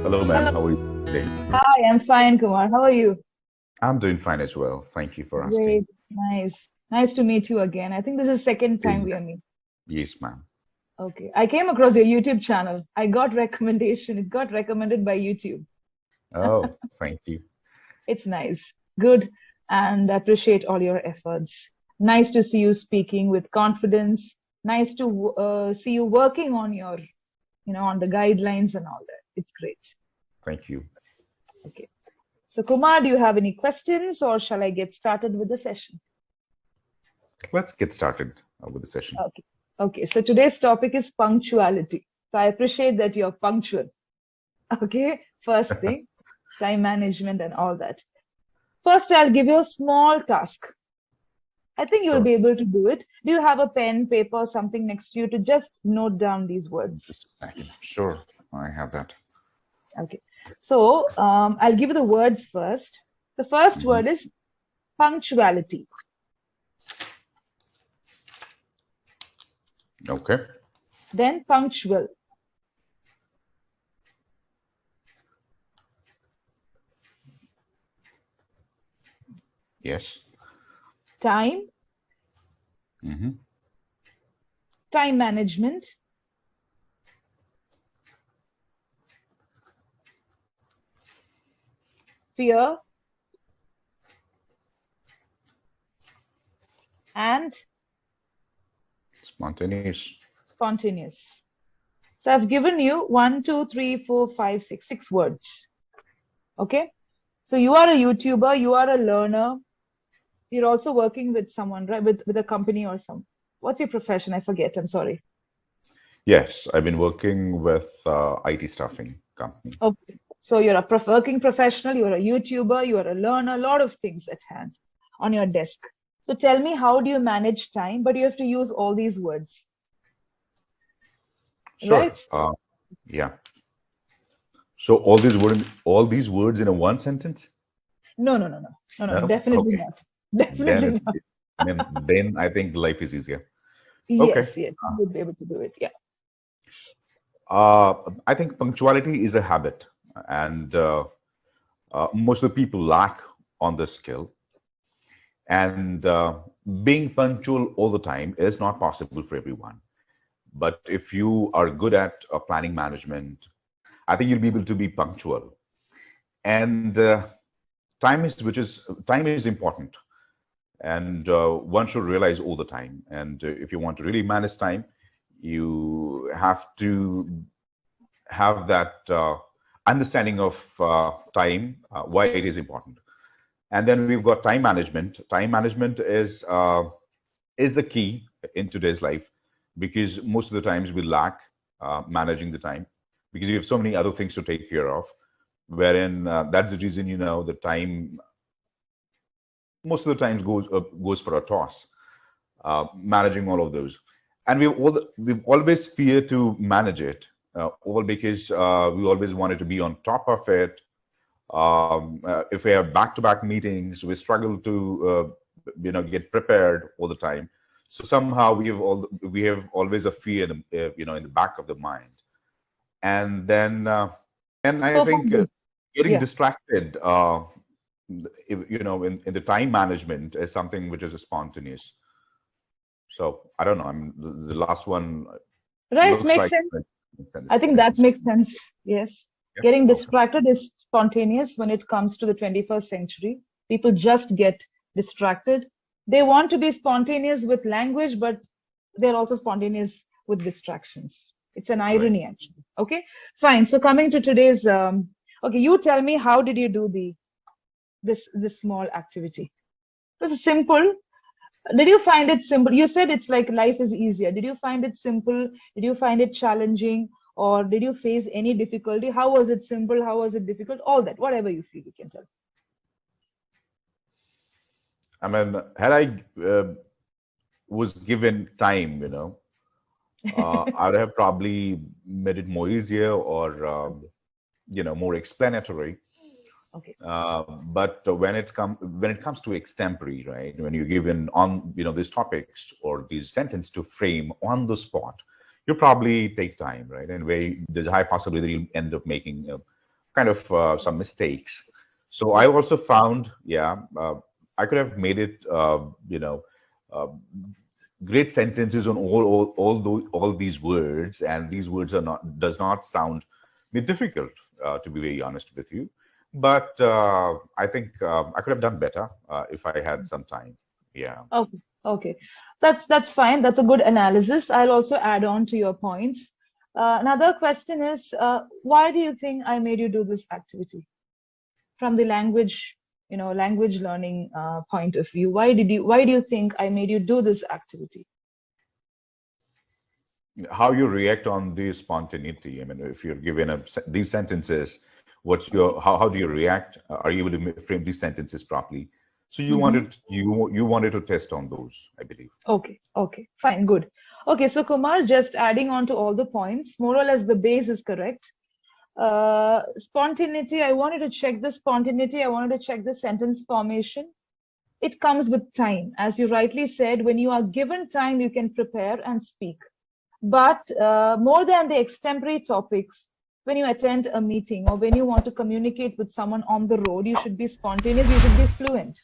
Hello, ma'am. Hello. How are you today? Hi, I'm fine, Kumar. How are you? I'm doing fine as well. Thank you for asking. Great. Nice. Nice to meet you again. I think this is second time Same we here. are meeting. Yes, ma'am. Okay. I came across your YouTube channel. I got recommendation. It got recommended by YouTube. Oh, thank you. It's nice. Good. And I appreciate all your efforts. Nice to see you speaking with confidence. Nice to see you working on your, on the guidelines and all that. It's great. Thank you. Okay. So, Kumar, do you have any questions or shall I get started with the session? Let's get started with the session. Okay. Okay. So today's topic is punctuality. So I appreciate that you're punctual. Okay. First thing, time management and all that. First, I'll give you a small task. I think you'll Sure. be able to do it. Do you have a pen, paper, something next to you to just note down these words? Just a second. Sure. I have that. Okay. So I'll give you the words first. The first Mhm. word is punctuality. Okay. Then punctual. Yes. Time, Hmm. time management, fear, and Spontaneous. spontaneous. So I've given you 1, 2, 3, 4, 5, 6, 6 words. Okay. So you are a YouTuber, you are a learner, you're also working with someone, right? With a company or some. What's your profession? I forget. I'm sorry. Yes, I've been working with IT staffing company. Okay. So you're a working professional, you're a YouTuber, you're a learner, a lot of things at hand on your desk. So tell me, how do you manage time? But you have to use all these words, Sure. right? Yeah. So all these words in a one sentence? No, no, no, no, no, no, No? definitely Okay. not. Then Definitely it, not. then I think life is easier. Okay. Yes, yes, you would be able to do it. Yeah. I think punctuality is a habit, and most of the people lack on this skill. And being punctual all the time is not possible for everyone. But if you are good at planning management, I think you'll be able to be punctual. And time is important, and one should realize all the time. And if you want to really manage time, you have to have that understanding of time, why it is important. And then we've got time management. Time management is the key in today's life, because most of the times we lack managing the time, because we have so many other things to take care of. Wherein that's the reason, the time most of the times goes for a toss, managing all of those. And we've always feared to manage it, all because we always wanted to be on top of it. If we have back-to-back meetings, we struggle to get prepared all the time. So somehow we have always a fear in the back of the mind. And then and I think Performance. getting Yeah. distracted, in the time management is something which is spontaneous. So I don't know. The last one Right. looks Makes like sense. I think that sentence. makes sense. Yes. Yeah. Getting Okay. distracted is spontaneous when it comes to the 21st century. People just get distracted. They want to be spontaneous with language, but they're also spontaneous with distractions. It's an Right. irony, actually. Okay. Fine. So coming to today's, okay, you tell me, how did you do this small activity? It was simple. Did you find it simple? You said it's like life is easier. Did you find it simple? Did you find it challenging? Or did you face any difficulty? How was it simple? How was it difficult? All that, whatever you feel, you can tell. I mean, had I was given time, I would have probably made it more easier, or Okay, more explanatory. okay, But when it comes to extempore, right? When you're given on these topics or these sentence to frame on the spot, you probably take time, right? And where there's a high possibility you'll end up making kind of some mistakes. So I also found, I could have made it, uh, great sentences on all these words, and these words are not does not sound difficult, to be very honest with you. But I think I could have done better if I had some time. Yeah. Okay, okay. That's fine. That's a good analysis. I'll also add on to your points. Another question is, why do you think I made you do this activity? From the language, language learning point of view, why do you think I made you do this activity? How you react on the spontaneity. I mean, if you're given these sentences, how do you react? Are you able to frame these sentences properly? So Mhm. you wanted to test on those, I believe. Okay, fine, good. Okay, so Kumar, just adding on to all the points, more or less the base is correct. Spontaneity, I wanted to check the spontaneity, I wanted to check the sentence formation. It comes with time. As you rightly said, when you are given time, you can prepare and speak. But more than the extemporary topics, when you attend a meeting or when you want to communicate with someone on the road, you should be spontaneous, you should be fluent.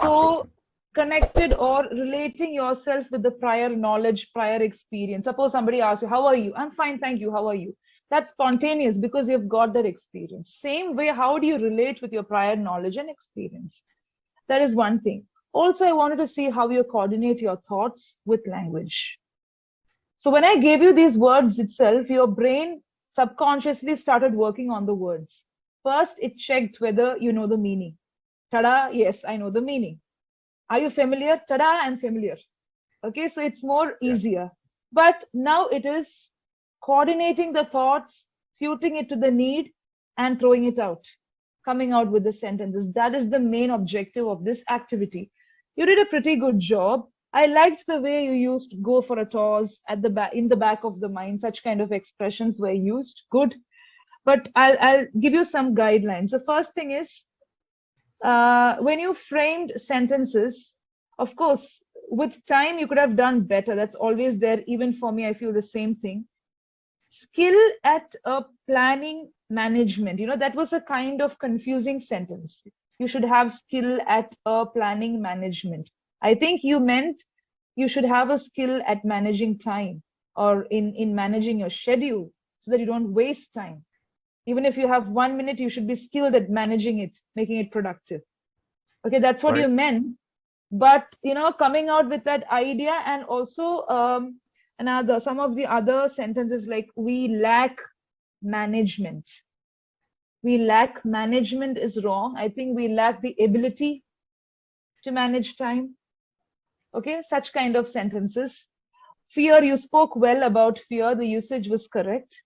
So Absolutely. connected or relating yourself with the prior knowledge, prior experience. Suppose somebody asks you, how are you? I'm fine, thank you. How are you? That's spontaneous because you've got that experience. Same way, how do you relate with your prior knowledge and experience? That is one thing. Also, I wanted to see how you coordinate your thoughts with language. So when I gave you these words itself, your brain subconsciously started working on the words. First, it checked whether you know the meaning. Tada, yes, I know the meaning. Are you familiar? Tada, I'm familiar. Okay, so it's more Yeah. easier. But now it is coordinating the thoughts, suiting it to the need, and throwing it out, coming out with the sentences. That is the main objective of this activity. You did a pretty good job. I liked the way you used go for a toss at the back, in the back of the mind. Such kind of expressions were used. Good. But I'll give you some guidelines. The first thing is, when you framed sentences, of course, with time you could have done better. That's always there. Even for me, I feel the same thing. Skill at planning management. That was a kind of confusing sentence. You should have skill at planning management. I think you meant you should have a skill at managing time or in managing your schedule so that you don't waste time. Even if you have 1 minute, you should be skilled at managing it, making it productive. Okay, that's what Right. you meant. But coming out with that idea, and also another some of the other sentences like we lack management. We lack management is wrong. I think we lack the ability to manage time. Okay, such kind of sentences. Fear, you spoke well about fear. The usage was correct.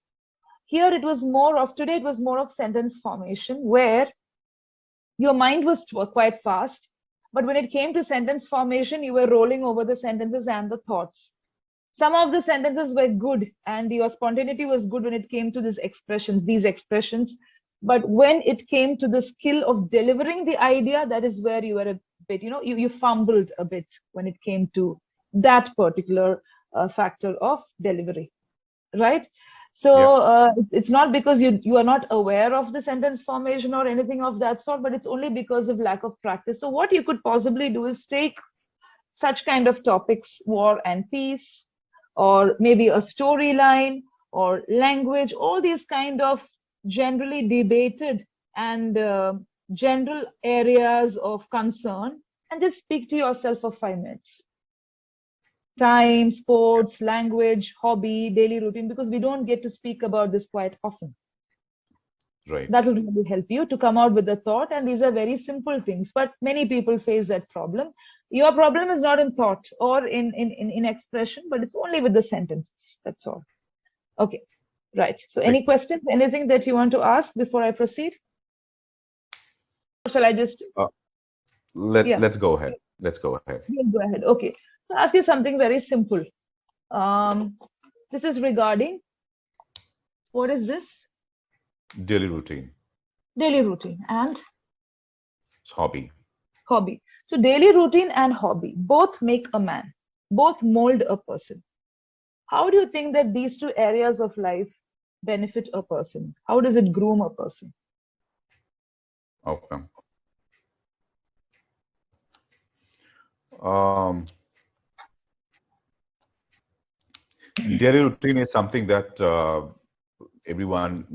Here it was more of, today it was more of sentence formation where your mind was quite fast, but when it came to sentence formation, you were rolling over the sentences and the thoughts. Some of the sentences were good and your spontaneity was good when it came to these expressions. But when it came to the skill of delivering the idea, that is where you were a bit, you fumbled a bit when it came to that particular factor of delivery, right? So Yeah. it's not because you are not aware of the sentence formation or anything of that sort, but it's only because of lack of practice. So what you could possibly do is take such kind of topics, war and peace, or maybe a storyline or language, all these kind of generally debated and general areas of concern, and just speak to yourself for 5 minutes. Time, sports, language, hobby, daily routine, because we don't get to speak about this quite often. Right. That will really help you to come out with a thought. And these are very simple things, but many people face that problem. Your problem is not in thought or in expression, but it's only with the sentences. That's all. Okay, right. So Great. any questions, anything that you want to ask before I proceed? Or shall I just, Uh, yeah, let's go ahead. Let's go ahead. you go ahead. Okay. So I'll ask you something very simple. Um, this is regarding, what is this? Daily routine. Daily routine and It's hobby. hobby. So daily routine and hobby both make a man, both mold a person. How do you think that these two areas of life benefit a person? How does it groom a person? Okay. Um, Daily routine is something that everyone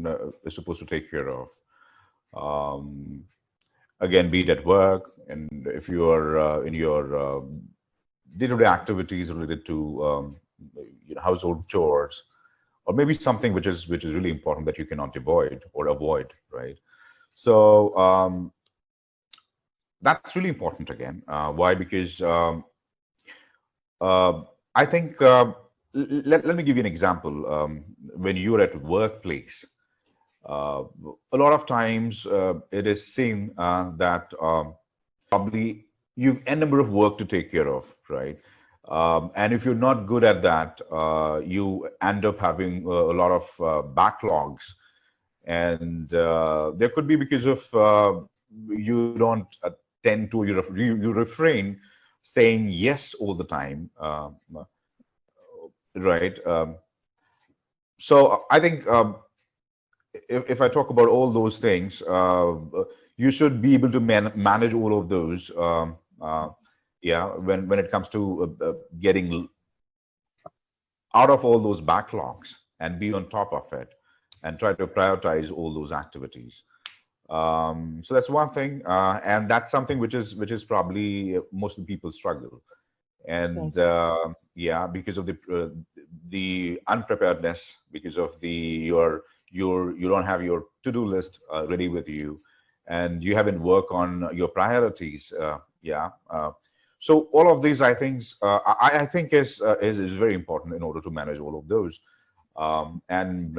is supposed to take care of. Um, Again, be it at work, and if you are in your day-to-day activities related to household chores, or maybe something which is really important that you cannot avoid, right? So that's really important again. Why? Because uh, I think let me give you an example. When you're at workplace, uh, a lot of times it is seen that probably you've a number of work to take care of, right? And if you're not good at that, you end up having a lot of backlogs, and there could be because of you don't tend to you refrain saying yes all the time, right? So I think if I talk about all those things, you should be able to manage all of those. Yeah, when it comes to getting out of all those backlogs and be on top of it, and try to prioritize all those activities. So that's one thing, and that's something which is probably most of the people struggle. And Right. yeah, because of the unpreparedness, because of you don't have your to-do list ready with you, and you haven't worked on your priorities. Yeah. So all of these, I think, I think is very important in order to manage all of those, and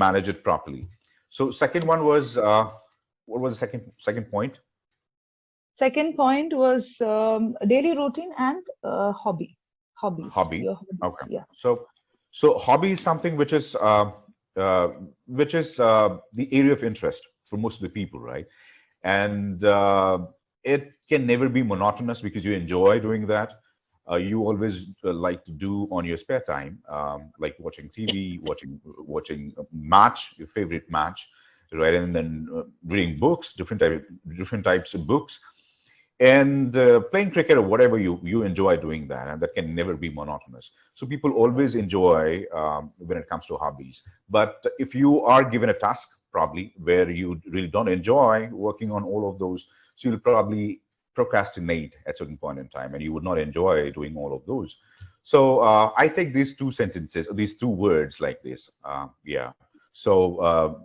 manage it properly. So second one was what was the second point? Second point was daily routine and hobbies, Hobby. your hobbies. Okay. Yeah. So hobby is something uh, which is the area of interest for most of the people, right? And it can never be monotonous because you enjoy doing that. You always like to do on your spare time, like watching TV, watching a match, your favorite match, right? And then reading books, different types of books, and playing cricket or whatever you enjoy doing that, and that can never be monotonous. So people always enjoy when it comes to hobbies. But if you are given a task probably where you really don't enjoy working on all of those, so you'll probably procrastinate at a certain point in time, and you would not enjoy doing all of those. So I take these two sentences, these two words like this. Yeah. So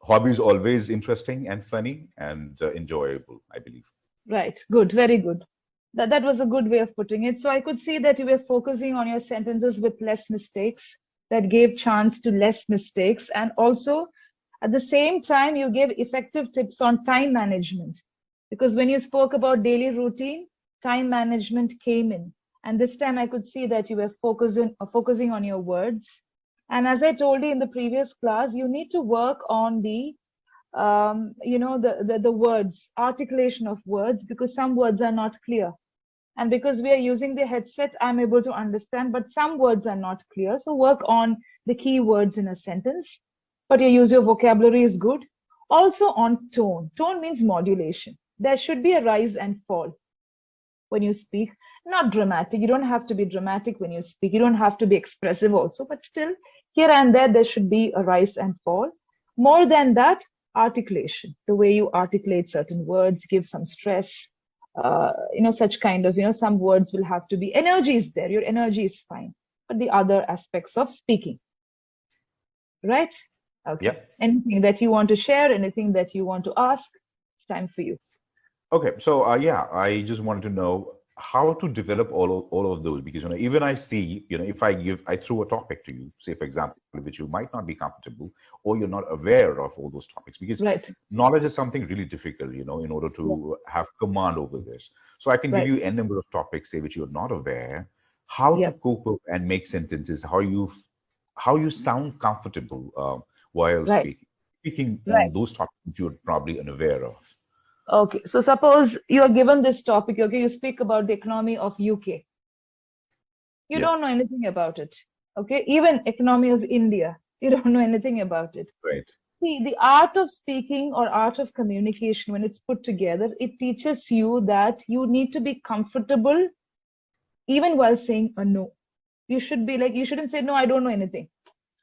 hobbies always interesting and funny and enjoyable, I believe. Right. Good. Very good. That was a good way of putting it. So I could see that you were focusing on your sentences with less mistakes, that gave chance to less mistakes. And also, at the same time, you gave effective tips on time management. Because when you spoke about daily routine, time management came in. And this time I could see that you were focusing on your words. And as I told you in the previous class, you need to work on the words, articulation of words, because some words are not clear. And because we are using the headset, I'm able to understand, but some words are not clear. So work on the key words in a sentence. But your use of vocabulary is good. Also on tone. Tone means modulation. There should be a rise and fall when you speak, not dramatic. You don't have to be dramatic when you speak. You don't have to be expressive also, but still here and there should be a rise and fall. More than that, articulation, the way you articulate certain words, give some stress, such kind of, some words will have to be, energy is there, your energy is fine, but the other aspects of speaking, right? Okay. Yeah. Anything that you want to share, anything that you want to ask, it's time for you. Okay, so yeah, I just wanted to know how to develop all of those, because even I see, if I throw a topic to you, say for example, which you might not be comfortable, or you're not aware of all those topics, because Right. knowledge is something really difficult, in order Yeah. to have command over this. So I can give Right. you a number of topics, say, which you're not aware, how to Yeah. cope up and make sentences, how you sound comfortable while Right. speaking on Right. those topics which you're probably unaware of. Okay, so suppose you are given this topic, okay, you speak about the economy of UK. You Yeah, don't know anything about it. Okay, even economy of India, you don't know anything about it. right. See, the art of speaking or art of communication, when it's put together, it teaches you that you need to be comfortable even while saying a no. You should be like, you shouldn't say, no, I don't know anything.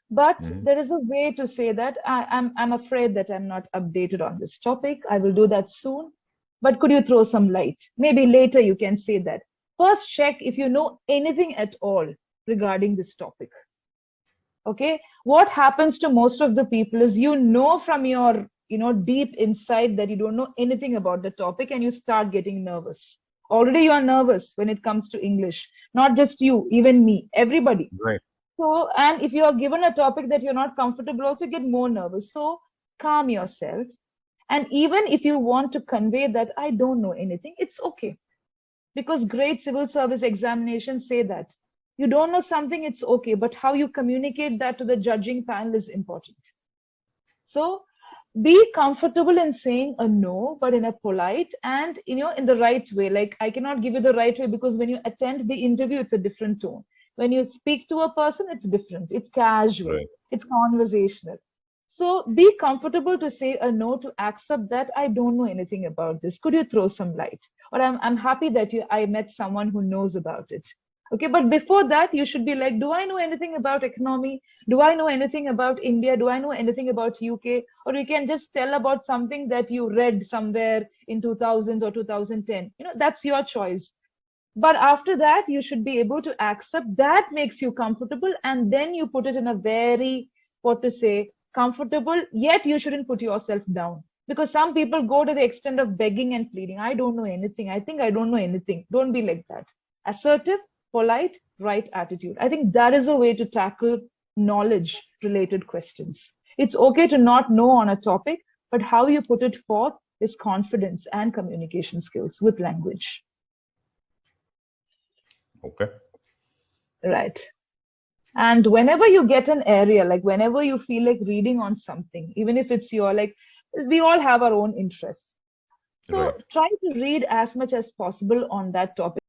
But Mhm. there is a way to say that I'm afraid that I'm not updated on this topic. I will do that soon. But could you throw some light? Maybe later you can say that. First, check if you know anything at all regarding this topic. Okay, what happens to most of the people is you know from your deep inside that you don't know anything about the topic and you start getting nervous. Already you are nervous when it comes to English, not just you, even me, everybody. Right. So, and if you are given a topic that you're not comfortable, also get more nervous. So calm yourself. And even if you want to convey that I don't know anything, it's okay, because great civil service examinations say that you don't know something, it's okay, but how you communicate that to the judging panel is important. So be comfortable in saying a no, but in a polite and in the right way. Like, I cannot give you the right way, because when you attend the interview, it's a different tone. When you speak to a person, it's different, it's casual, Right. it's conversational. So be comfortable to say a no, to accept that I don't know anything about this. Could you throw some light? Or I'm happy that I met someone who knows about it. Okay, but before that, you should be like, do I know anything about economy? Do I know anything about India? Do I know anything about UK? Or you can just tell about something that you read somewhere in 2000s or 2010. That's your choice. But after that, you should be able to accept that makes you comfortable, and then you put it in a very, what to say, comfortable, yet you shouldn't put yourself down. Because some people go to the extent of begging and pleading. I don't know anything. I think I don't know anything. Don't be like that. Assertive, polite, right attitude. I think that is a way to tackle knowledge related questions. It's okay to not know on a topic, but how you put it forth is confidence and communication skills with language. Okay. Right. And whenever you get an area, like whenever you feel like reading on something, even if it's your, like, we all have our own interests. So Right. try to read as much as possible on that topic.